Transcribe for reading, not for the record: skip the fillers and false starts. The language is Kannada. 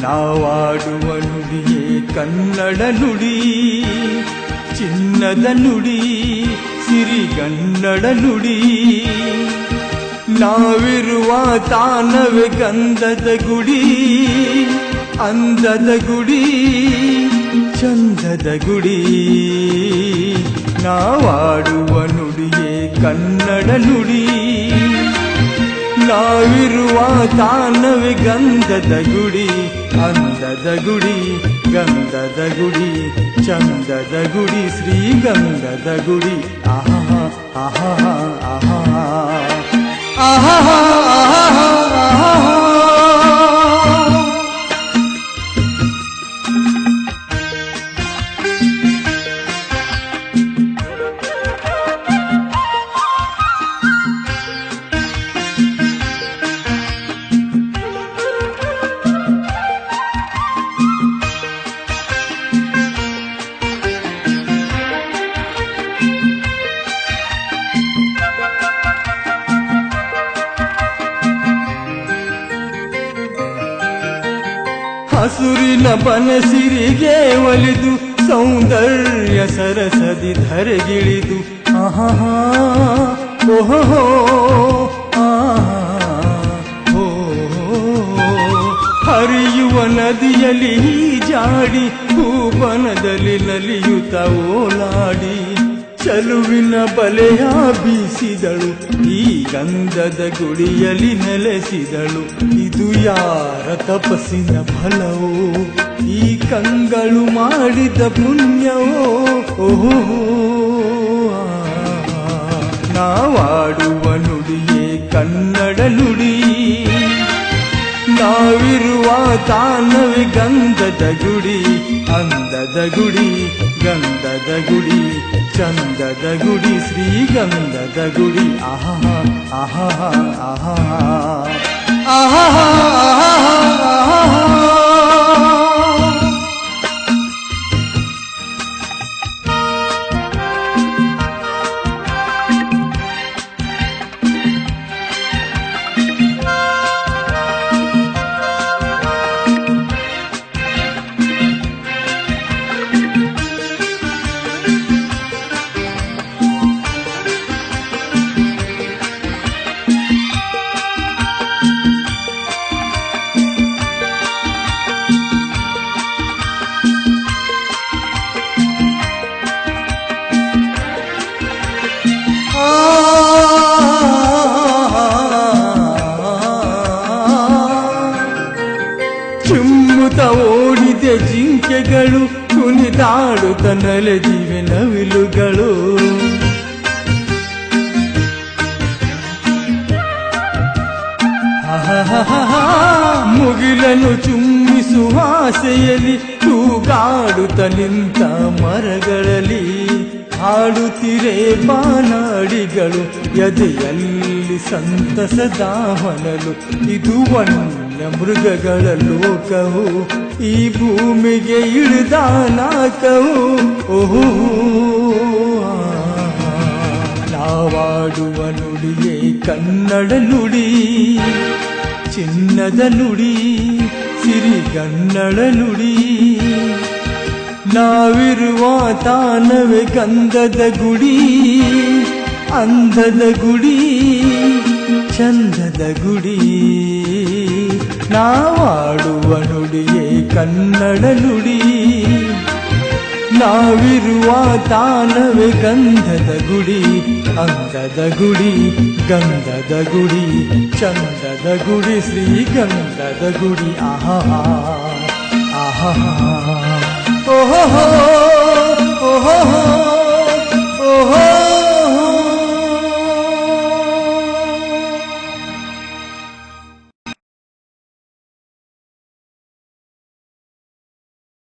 ನಾವಾಡುವ ನುಡಿಯೇ ಕನ್ನಡ ನುಡಿ, ಚಿನ್ನದ ನುಡಿ, ಸಿರಿಗನ್ನಡ ನುಡಿ. ನಾವಿರುವ ತಾನವೇ ಗಂಧದ ಗುಡಿ, ಅಂದದ ಗುಡಿ, ಚಂದದ ಗುಡಿ. ನಾವಾಡುವ ನುಡಿಯೇ ಕನ್ನಡ ನುಡಿ, ನಾವಿರುವ ತಾನವೇ ಗಂಧದ ಗುಡಿ, ಅಂದದ ಗುಡಿ, ಗಂಧದ ಗುಡಿ, ಚಂದದ ಗುಡಿ, ಶ್ರೀಗಂಧದ ಗುಡಿ. ಆಹಾ ಆಹಾ ಆಹಾ ಆಹಾ ಆಹಾ. ಹಸುರಿನ ಬನಸಿರಿಗೆ ಒಲಿದು ಸೌಂದರ್ಯ ಸರಸದಿ ಧರೆಗಿಳಿದು ಆಹಾ ಓಹೋ ಆಹೋ. ಹರಿಯುವ ನದಿಯಲ್ಲಿ ಜಾಡಿ ಭೂವನದಲ್ಲಿ ನಲಿಯುತ್ತ ಓಲಾಡಿ ಚಲುವಿನ ಬಲೆಯ ಬೀಸಿದಳು, ಈ ಗಂಧದ ಗುಡಿಯಲ್ಲಿ ನೆಲೆಸಿದಳು. ಇದು ಯಾರ ತಪಸ್ಸಿನ ಫಲವೋ, ಈ ಕಂಗಳು ಮಾಡಿದ ಪುಣ್ಯವೋ. ಓಹೋ ನಾವಾಡುವ ನುಡಿಯೇ ಕನ್ನಡ ನುಡಿ, ನಾವಿರುವ ತಾನವೇ ಗಂಧದ ಗುಡಿ, ಅಂದದ ಗುಡಿ, ಗಂಧದ ಗುಡಿ, ಚಂದದ ಗುಡಿ, ಶ್ರೀಗಂಧದ ಗುಡಿ. ಆಹಾ ಆಹಾ ಆಹಾ ಆಹಾ ಆಹಾ. ಚುಮ್ಮುತ್ತ ಓಡಿದೆ ಜಿಂಕೆಗಳು, ಕುಣಿದಾಡುತ್ತ ನಲಿದಿವೆ ನವಿಲುಗಳು. ಮುಗಿಲನ್ನು ಚುಮ್ಮಿಸುವ ಆಸೆಯಲ್ಲಿ ತೂಗಾಡುತ್ತ ನಿಂತ ಮರಗಳಲ್ಲಿ ಹಾಡುತ್ತಿರೆ ಬಾನಾಡಿಗಳು, ಎದೆಯಲ್ಲಿ ಸಂತಸದ ಹೊನಲು. ಇದು ವನ್ಯ ಮೃಗಗಳ ಲೋಕವು, ಈ ಭೂಮಿಗೆ ಇಳಿದ ನಾಕವು. ಓಹೋ ನಾವಾಡುವ ನುಡಿಯೇ ಕನ್ನಡ ನುಡಿ, ಚಿನ್ನದ ನುಡಿ, ಸಿರಿಗನ್ನಡ ನುಡಿ. ನಾವಿರುವ ತಾನವೇ ಗಂಧದ ಗುಡಿ, ಅಂದದ ಗುಡಿ, ಚಂದದ ಗುಡಿ. ನಾವಾಡುವ ನುಡಿಯೇ ಕನ್ನಡ ನುಡಿ, ನಾವಿರುವ ತಾನವೇ ಗಂಧದ ಗುಡಿ, ಅಂದದ ಗುಡಿ, ಗಂಧದ ಗುಡಿ, ಚಂದದ ಗುಡಿ, ಶ್ರೀಗಂಧದ ಗುಡಿ. ಆಹಾ ಆಹಾ.